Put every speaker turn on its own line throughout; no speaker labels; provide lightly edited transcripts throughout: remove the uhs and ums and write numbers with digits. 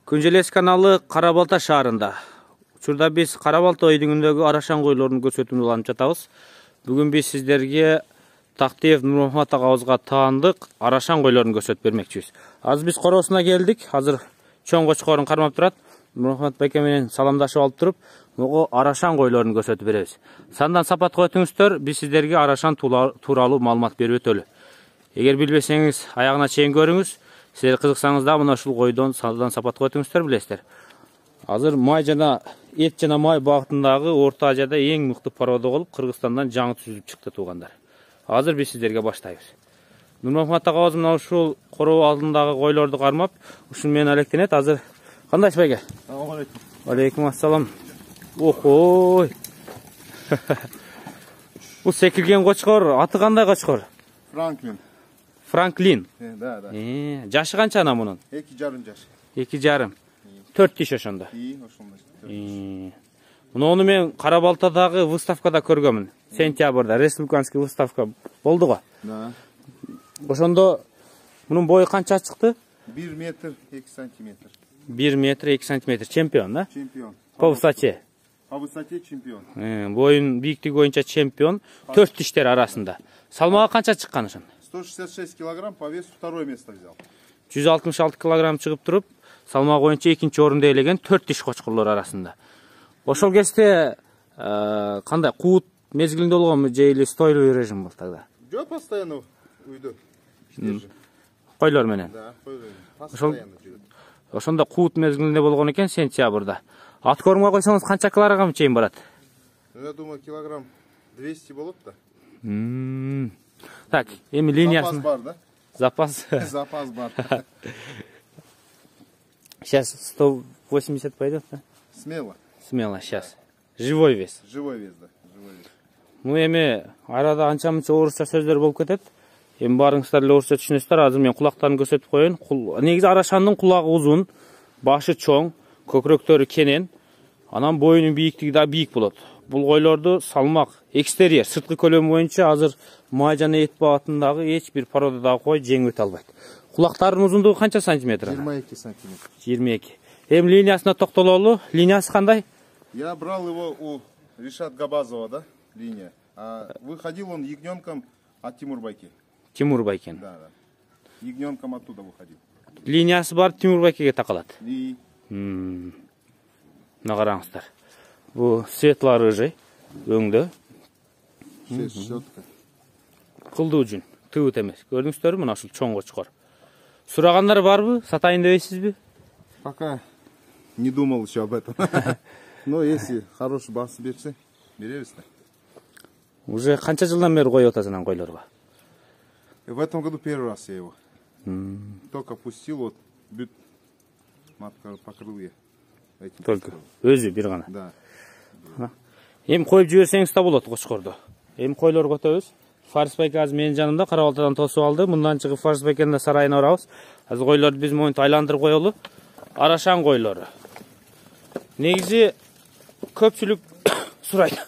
Күнжелес каналы Карабалта шаарында. Учурда биз Карабалта өйдүңүндөгү арашан койлорун көрсөтүүнү уланып жатабыз. Бүгүн биз сиздерге Тактиев Нурмухаммад агабызга таандык арашан койлорун көрсөтүп бермекчибиз. Азыр биз короосуна келдик. Азыр чоң кочкорун кармап турат. Нурмухаммад байке менен саламдашып алып туруп, мугу арашан койлорун көрсөтүп беребиз. Сандан сапатка өтүңүздөр, биз сиздерге арашан тууралуу маалымат берип өтөлү. Эгер билбесеңиз, аягына чейин көрүңүз. Силер кызыксаңыз да мына ушул койдон сандан сапатка өтүңүздөр билесиздер. Азыр май жана эт жана май багытындагы Орто Азияда эң мыкты порода болуп, Кыргызстандан жаңы түзүлүп чыкты туугандар. Азыр биз сиздерге баштайбыз. Нурмухаммад агабыз мына ушул короо алдындагы койлорду кармап, ушун менен алектенет. Азыр кандайсыз байке?
Алейкум.
Алейкум ассалам. Охой. Бул секирген кочкор, аты кандай кочкор?
Франклин.
Франклин.
Да.
Жашы канча ана мунун?
2,5 жаш.
2,5. 4 тиш ошондо.
Ошондой.
Муну мен Карабалтадагы выставкада көргөмүн. Сентябрда республиканский выставка болду го.
Да.
Ошондо мунун бою канча чыкты?
1 метр 2 сантиметр.
1 метр 2 сантиметр. Чемпион, да?
Чемпион.
По высоте.
По высоте чемпион.
Боюн бийиктиги боюнча чемпион. 4 тиштер арасында. Салмагы канча чыккан ошон?
166 килограмм, по весу второе место взял.
166 килограмм чыгып туруп, салмак боюнча 2-орунду ээлеген 4 тиш кочкорлор арасында. Ошол кезде кандай куут мезгилинде болгонбу же или стойлуу режим болду тогда?
Жок, постоянно үйдө.
Койлор менен.
Да, койлор. Постоянно жүрөт.
Ошондо куут мезгилинде болгон экен сентябрда. Ат корумга койсоңуз канча килограмм чейин барат?
Я думаю, килограмм 200 болот да.
Так, эми линиясын...
Запас бар, да?
Запас?
Запас бар.
Сейчас 180 пойдет, да?
Смело.
Смело, сейчас. Живой вес.
Живой вес, да. Живой вес.
Ну, эми арада анча-мынча орусча сөздөр болуп кетет. Эми баарыңыздар эле орусча түшүнөсүздөр. Азыр мен кулактарын көрсөтүп коеюн. Негизи арашандын кулагы узун, башы чоң, көкүрөктөрү кенен, анан боюнун бийиктиги да бийик болот. Бул койлорду салмак, экстерьер, сырткы көлөмү боюнча азыр май жана эт багытындагы эч бир породадагы кой жеңип өтө албайт. Кулактарынын узундугу канча сантиметр?
22 сантиметр.
22. Эми линиясына токтололу. Линиясы кандай?
Я брал его у Ришат Габазова, да, линия. А выходил он ягненком от Тимур Байки.
Тимур Байкен.
Да. Ягненком оттуда выходил.
Линиясы бар Тимур Байкеге такалат.
И...
Мына караңыздар. Бу светло-рыжий өңдө.
Щетка.
Кылдуу жүн, тыбыт эмес. Көрдүңүздөрбү мына ушул чоң кочкор. Сурагандар барбы? Сатайын дебейсизби?
Пока не думал еще об этом. Но если хороший бас берсе, беребиз да.
Уже канча жылдан бери коюп атасың койлорго?
В этом году первый раз я его. Только пустил, вот бют матка покрыл я.
Только өзү бир гана.
Да.
Эми коюп жиберсеңиз да болот кочкорду. Эми койлорго өтөбүз. Фарис байке азыр менин жанымда Карабалтадан тосуп алды. Мындан чыгып Фарис байкенин да сарайына барабыз. Азыр койлорду биз моинтип айландырып коелу. Арашан койлору. Негизи көпчүлүк сурайт.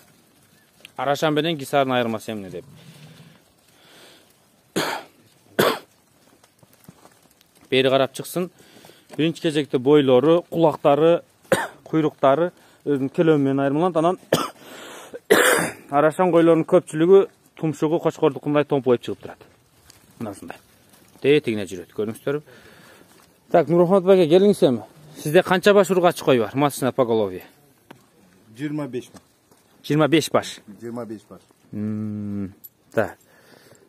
Арашан менен кисардын айырмасы эмне деп. Бери карап чыксын. Биринчи кезекте бойлору, кулактары, куйруктары өзүнүн көлөмү менен айырмаланат. Анан арашан койлордун көпчүлүгү тумшугу кочкордукундай томпойуп чыгып турат. Мынасындай. Тетигине жүрөт, көрдүңүздөрбү? Так, Нурмухаммад байке, келиңиз эми. Сизде канча баш ургач кой бар? Маточное поголовье.
25 баш.
25 баш.
25 баш.
Так.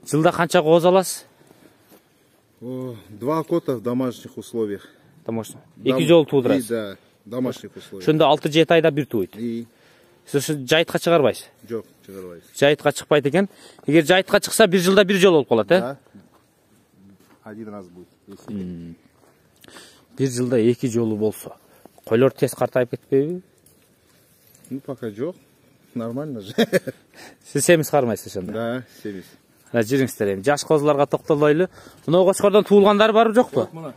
Жылда канча кооз аласыз?
2 кота в домашних условиях.
Домашний. 2 жолу туудурасыз.
Да, домашних условиях.
Ошондо 6-7 айда бир тууйт. Сиз жайтка чыгарбайсыз?
Жок, чыгарбайбыз.
Жайтка чыкпайт экен. Эгер жайтка чыкса 1 жылда 1 жол болуп калат,
Да. Один раз будет.
1 жылда 2 жолу болсо, койлор тез картайып кетпейби?
Ну, пока жок. Нормально же.
Сиз семиз кармайсыз ошондо?
Да, семиз.
Жүрүңүздөр эми. Жаш козуларга токтолойлу. Мына кочкордон туулгандар барбы жокпу?
Жок, мына.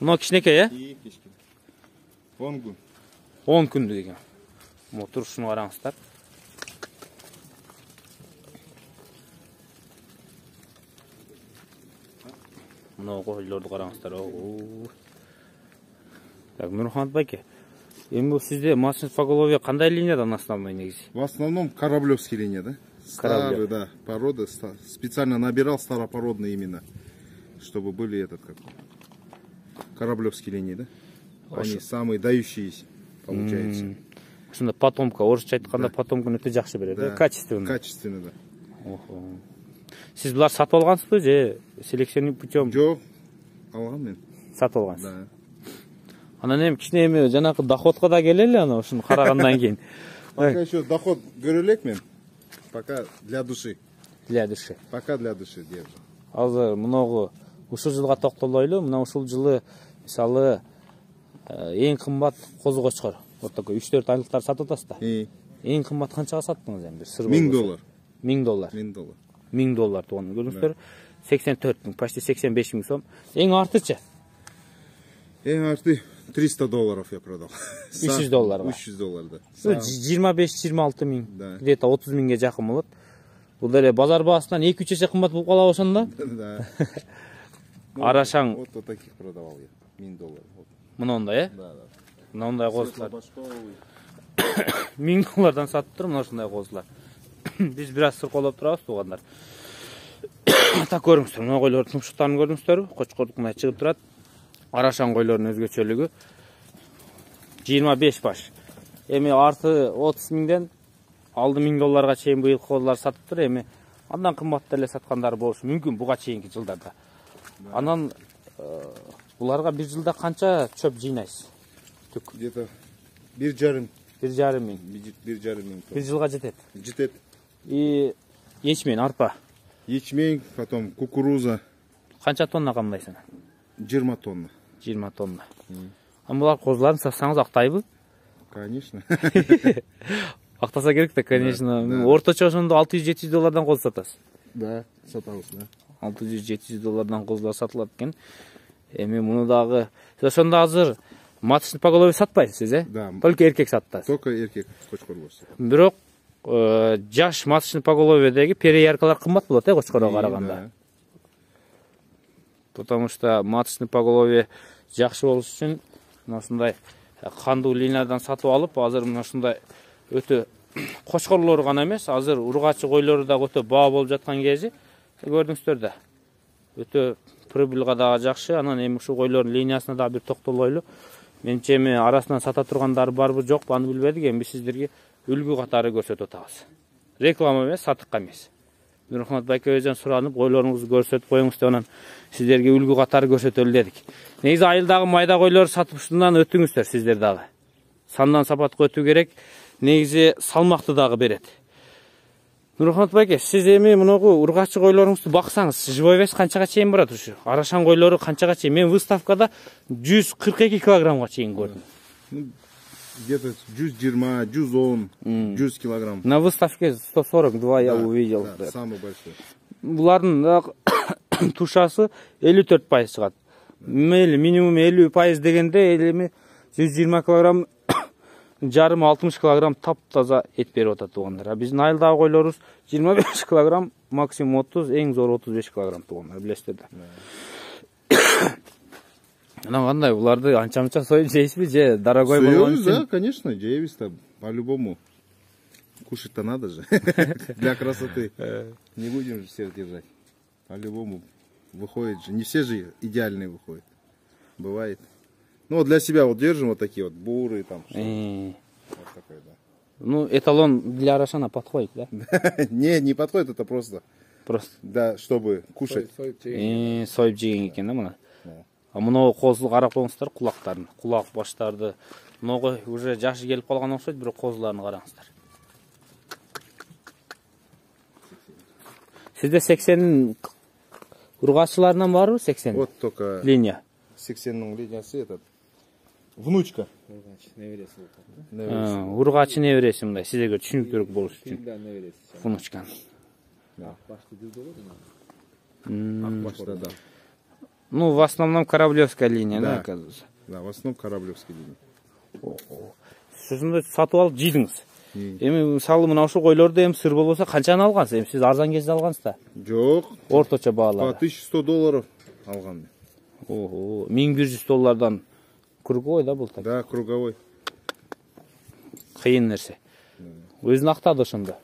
Мына кичинекей, э?
Кичинекей. 10 күн.
10 күндүк экен. Мына турушуну караңыздар. Мына койлорду караңыздар. Так, Нурмухамед байке. Эми бул сизде машина поголовье кандай линиядан основной негизи?
В основном Кораблевский линия, да? Старые, да, породы. Специально набирал старопородные именно, чтобы были Кораблевские линии, да? Они самые дающиеся, получается.
Ушунда потомка, орусча айтканда потомканы өтө жакшы берет, да? Качественно.
Качественно, да.
Сиз булар сатып алгансызбы же селекционный путем?
Жок, алгам мен.
Сатып алгансыз.
Да.
Анан эми кичине эми жанагы доходко да келели ана ушуну карагандан кийин.
Пока еще доход көрөлөк мен. Пока для души.
Для души.
Пока для души держу.
Азыр мыногу ушул жылга токтолойлу. Мына ушул жылы мисалы эң кымбат козу кочкор. Вот такой 3-4 айлыктар сатып атасыз да. Эң кымбат канчага саттыңыз эми?
$1000.
$1000.
$1000.
$1000 туган көрдүңүздөр. 84 000, почти 85 000 сом. Эң артычы?
Эң арты $300 я продал.
$300.
$300, да.
25-26 000,
Да.
где-то 30 000ге жакын болот. Бул деле базар баасынан 2-3 эсе кымбат болуп калабы ошондо?
Да.
Арашаң
Вот таких продавал я. $1000.
мындай, э?
Да, да.
Мындай козулар. $1000 сатып тур мына ушундай козулар. Биз бир аз сырколоп турабыз туугандар. Так көрүңүздөр, мына койлордун тумшуктарын көрдүңүздөрбү? Кочкордук мына чыгып турат. Арашаң койлордун өзгөчөлүгү 25 баш. Эми арты 30 000ден алды $1000 чейин быйыл козулар сатып тур. Эми андан кымбат деле саткандар болушу мүмкүн буга чейинки жылдарда. Анан буларга бир жылда канча чөп жыйнайсыз?
Где-то 1,5.
1,5 миң.
1,5 миң.
Бир жылга жетет.
Жетет.
И ячмень, арпа.
Ячмень, потом кукуруза.
Канча тонна камдайсың?
20 тонна.
20 тонна. Булар козуларын сатсаңыз актайбы?
Конечно.
Актаса керек да, конечно. Орточо ошондо $600-700 коз сатасыз.
Да, сатабыз, да.
$600-700 козулар сатылат экен. Эми муну дагы ошондо азыр маточный поголовье сатпайсыз, э?
Да.
Только эркек саттасыз.
Только эркек кочкор болсо.
Бирок жаш маточный поголовьедеги переяркалар кымбат болот, э, кочкорго караганда. Потому что маточный поголовье жакшы болуш үчүн ушундай кандуу линиядан сатып алып, азыр мына ушундай өтө кочкорлор гана эмес, азыр ургачы койлору да өтө баа болуп жаткан кези көрдүңүздөр да. Өтө прибылга дагы жакшы. Анан эми ушул койлордун линиясына да бир токтолойлу. Менимче эми арасынан сата тургандар барбы жокпу аны билбедик. Эми сиздерге үлгү катары көрсөтүп атабыз. Реклама эмес, сатыкка эмес. Нурмухамед байкебезден суранып, койлоруңузду көрсөтүп коюңуз деп анан сиздерге үлгү катары көрсөтөлү дедик. Негизи айылдагы майда койлор сатып ушундан өтүңүздөр сиздер дагы. Сандан сапатка өтүү керек. Негизи салмакты дагы берет. Нурмухамед байке, сиз эми мунугу ургачы койлоруңузду баксаңыз, живой вес канчага чейин барат ушу? Арашаң койлору канчага чейин? Мен выставкада 142 килограммга чейин көрдүм.
Где-то 120, 110, 100 килограмм.
На выставке 142 я увидел.
Да, самый большой.
Булардын тушасы 54% чыгат. Минимум 50% дегенде эми 120 килограмм жарым 60 килограмм таптаза эт берип атат туугандар. Биздин айылдагы койлорубуз 25 килограмм, максимум 30, эң зор 35 килограмм туугандар, билесиздер да. Анан кандай буларды анча-мынча союп жейсизби же дорогой болгон үчүн?
Да, конечно, жейбиз-то по-любому. Кушать-то надо же. Для красоты. Не будем же всех держать. По-любому выходит же. Не все же идеальные выходят. Бывает. Ну вот для себя вот держим вот такие вот буры там. Вот такой, да.
Ну, эталон для Арашана подходит, да?
Не подходит, это просто.
Просто.
Да, чтобы кушать.
Союп жеген экен да мына. А мына козу карап коюңуздар, кулактарын, кулак баштарды. Мына уже жашы келип калган окшойт, бирок козуларын караңыздар. Сизде 80 ургачыларынан барбы 80?
Вот только
линия.
80-ның линиясы этот. Внучка.
Ургачы небереси мындай, сизге түшүнүктүүрөөк болуш үчүн. Внучка.
Акбашта, да.
Ну, в основном Кораблевская линия, да, оказывается.
Да, в основном Кораблевская линия.
Сизде сатып алып жыйдыңыз. Эми мисалы мына ушул койлорду эми сыр болбосо канчаны алгансыз? Эми сиз арзан кезде алгансыз да?
Жок.
Орточо баалар.
$1100 алгам мен.
$1100 круговой да бул так?
Да, круговой.
Кыйын нерсе. Өзүн актады ошондо.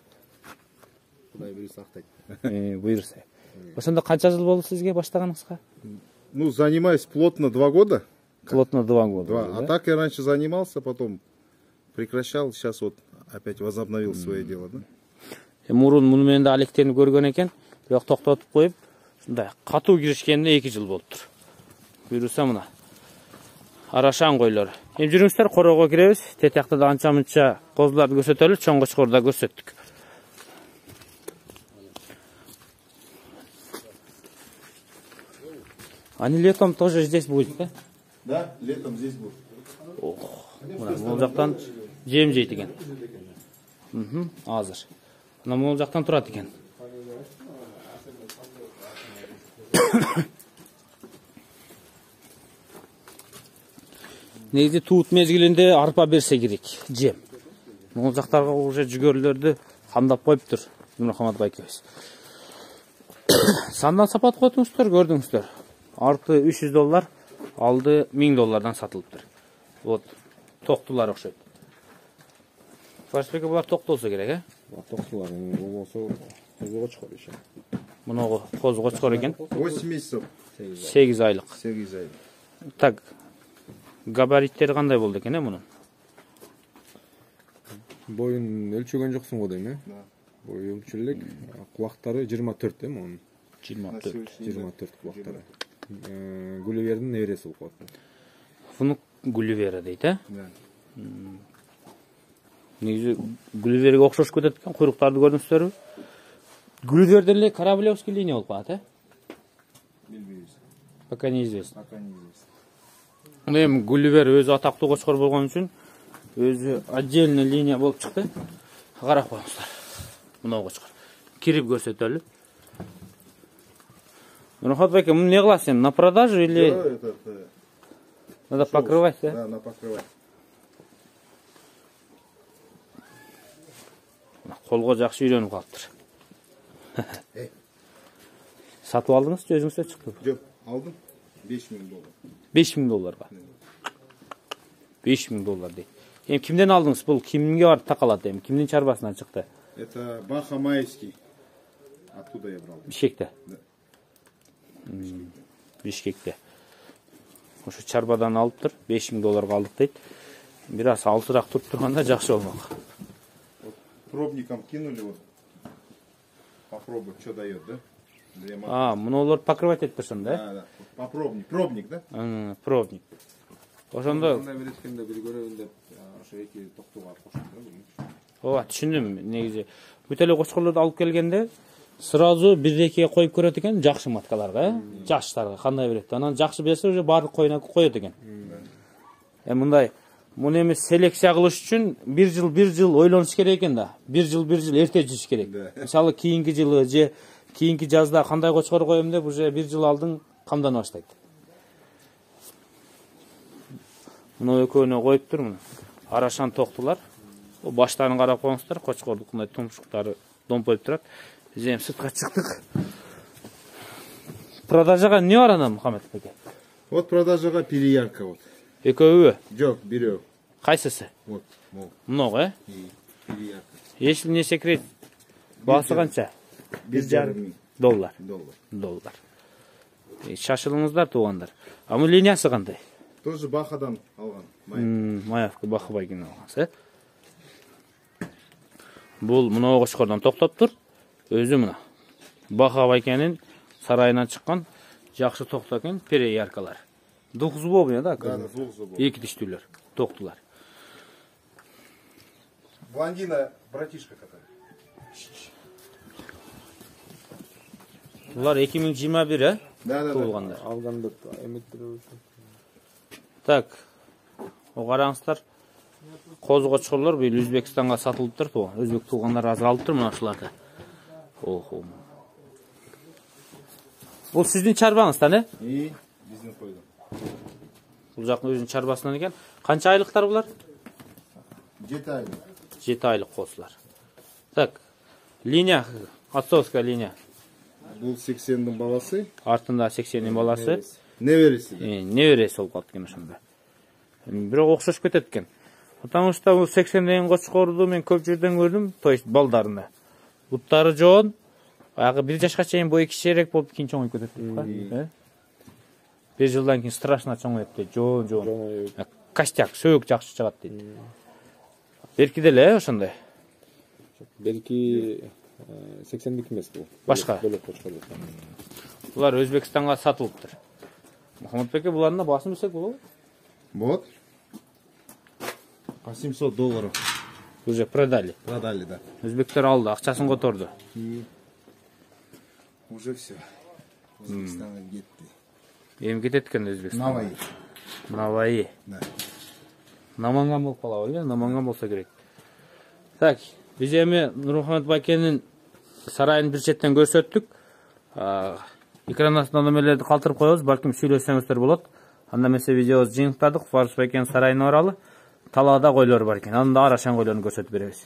Кудай буюрса актайт.
Буюрса. Ошондо канча жыл болду сизге баштаганыңызга?
Ну, занимаюсь плотно 2 года.
Плотно 2 года.
2. А так я раньше занимался, потом прекращал. Сейчас вот опять возобновил свое дело, да?
Мурун муну менен да алектенип көргөн экен, бирок токтотуп коюп, ушундай катуу киришкенине 2 жыл болуптур. Буюрса мына арашан койлор. Эми жүрүңүздөр, корого киребиз. Тетиякта да анча мынча козуларды көрсөтөлү, чоң кочкорду да көрсөттүк. Они летом тоже здесь будет, да?
Да, летом здесь будет.
Мына могул жактан жем жейт экен. Азыр. Мына могул жактан турат экен. Негизи туут мезгилинде арпа берсе керек, жем. Могул жактарга уже жүгөрлөрдү камдап коюптур Нурмухамат байкебиз. Сандан сапат коюңуздар, көрдүңүздөр. Арты $300, алды $1000 сатылыптыр. Вот, токтулар окшойт. Фарсбеке булар токтолсо керек, э?
Токтулар, болсо козуга чыгар иши.
Муногу козуга чыгар экен.
8 месяцев.
8 айлык.
8 ай.
Так, габариттери кандай болду экен, мунун?
Боюн өлчөгөн жоксуң го дейм, э?
Да.
Бою өлчү элек, кулактары 24, э, мунун.
24.
24 кулактары. Гулливердин небереси болуп калат.
Внук Гулливера дейт, э?
Да.
Негизи Гулливерге окшош кетет экен, куйруктарды көрдүңүздөрбү? Гулливерден эле Кораблевский линия болуп калат, э?
Билбейбиз.
Пока неизвестно.
Пока неизвестно.
Эми Гулливер өзү атактуу кочкор болгон үчүн өзү отдельный линия болуп чыкты. Карап коюңуздар. Мына кочкор. Кирип көрсөтөлү. Нурмухамат байке, муну не кыласың? На продажу или надо покрывать, да?
Да, на покрывать.
Колго жакшы үйрөнүп калыптыр. Сатып алдыңызбы, өзүңүздөр чыктыбы?
Жок, алдым. $5000.
$5000. $5000 дейт. Эми кимден алдыңыз? Бул кимге барып такалат эми? Кимдин чарбасынан чыкты?
Это Баха-Маевский. Оттуда я брал.
Бишкекте.
Да.
Бишкекте. Ошо чарбадан алыптыр, $5000 алдык дейт. Бир аз алсыраак туруп турганда жакшы болмок.
Вот пробником кинули вот. Попробуй, что дает, да?
Мунулар покрывать этип турсун, да?
Да. Попробник. Пробник, да?
Пробник. Ошондо
Кандай беришкенде бир көрөбүн деп, ошо эки токтуга кошуп.
ооба, түшүндүм. Негизи бүт эле кочкорлорду алып келгенде сразу бирдекиге коюп көрөт экен, жакшы маткаларга, жаштарга кандай берет. Анан жакшы берсе уже баардык коюна коёт экен. Мындай муну эми селекция кылыш үчүн бир жыл ойлонуш керек экен да. Бир жыл эрте жүрүш керек. Мисалы кийинки жылы же кийинки жазда кандай кочкор коем деп уже бир жыл алдын камдана баштайт. Мына экөөнө коюптур муну. Арашан токтулар. Баштарын карап коюңуздар, кочкордун кандай тумшуктары домпоюп турат. Биз эми сыртка чыктык. Продажага эмне бар анан, Мухаммат байке?
Вот продажага переярка вот.
Экөөбү?
Жок, бирөө.
Кайсысы?
Вот, мол.
Много, э?
Переярка.
Если не секрет, баасы канча? $1,500. $1,500. Шашылыңыздар, туугандар. А бул линиясы кандай?
Тоже Бахадан алган.
Маевка Баха байгинен алгансыз, э? Бул мына кочкордон токтоптур. Өзү мына Баха байкенин сарайынан чыккан жакшы токто экен, переяркалар. Двухзубовый, да?
Да, двухзубовый.
Эки тиштүүлөр, токтулар.
Блондина, братишка который.
Булар 2021, э?
Да.
Туулгандар.
Алганда эметтирип.
Так. Караңыздар. Коз кочкорлор бул Өзбекстанга сатылыптыр, өзбек туулгандар азыр алыптыр мына ушуларды. Охо. Бул сиздин чарбаңыздан, э?
Биздин койдон.
Бул жактын өзүнүн чарбасынан экен. Канча айлыктар булар?
7 айлык.
7 айлык козлар. Так. Линия, отцовская линия.
Бул 80дин баласы.
Артында 80дин баласы.
Небереси.
Небереси болуп калды экен ошондо. Бирок окшош кетет экен. Потому что бул 80 деген кочкорду мен көп жерден көрдүм, то есть балдарына. Буттары жоон, ага 1 жашка чейин бою кичирээк болуп кийин чоңоюп кетет дейт. 1 жылдан кийин страшно чоңоет дейт, жоон. Костяк, сөөк жакшы чыгат дейт. Берки деле ошондой.
Belki 80'lik эмес бул.
Башка.
Бөлөк кочкорлор.
Булар Өзбекстанга сатылыптыр. Мухаммадбеке буларына басым берсек болобу?
Вот. По $700.
Уже продали.
Продали, да.
Өзбектер алды, акчасын которду.
И уже все. Узбекистанга кетти.
Эми кетет экен Өзбекстан.
Наваи.
Наваи.
Да.
Наманган болуп калабы эле, Наманган болсо керек. Так, биз эми Нурмухамед Бакенин сарайын бир четтен көрсөттүк. Экран астына номерлерди калтырып коебуз, балким сүйлөшсөңүздөр болот. Анда эмесе видеобузду жыйынтыктадык. Фарус Бакен сарайына баралы. Талаада койлор бар экен. Анда арашан койлорун көрсөтүп беребиз.